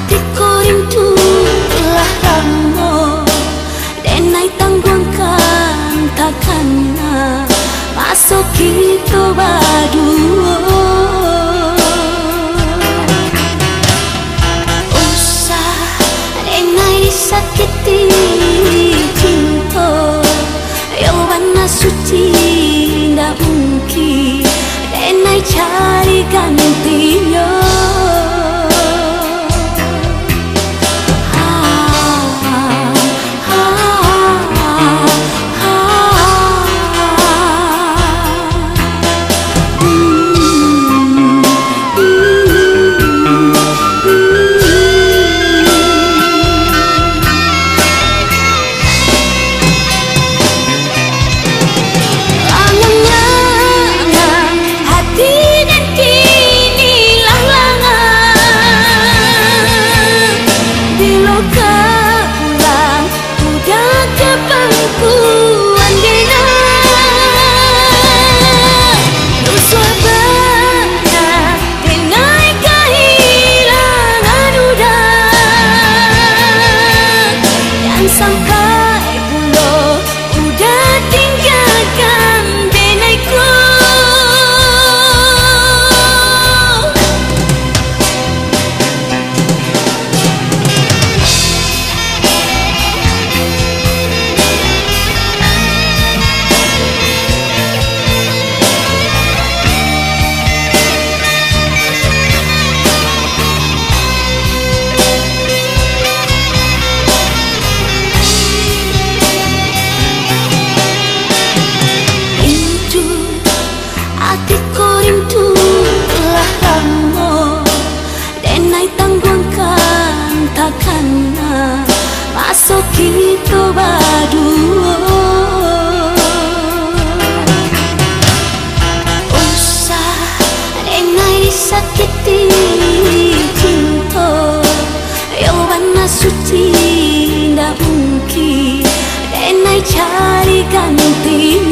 Hatiku rindu telah lama, denai tanggungan takkan masuk kita berdua. Usah denai disakiti cinta, yang warna suci tak mungkin denai cari gantinya. Sampai pulau udah tinggalkan denaiku. Hatiku rindu telah lama, denai tanggungan takkan masuk kita berdua. Usah denai disakiti cinta, yang warna suci tak mungkin denai cari gantinya.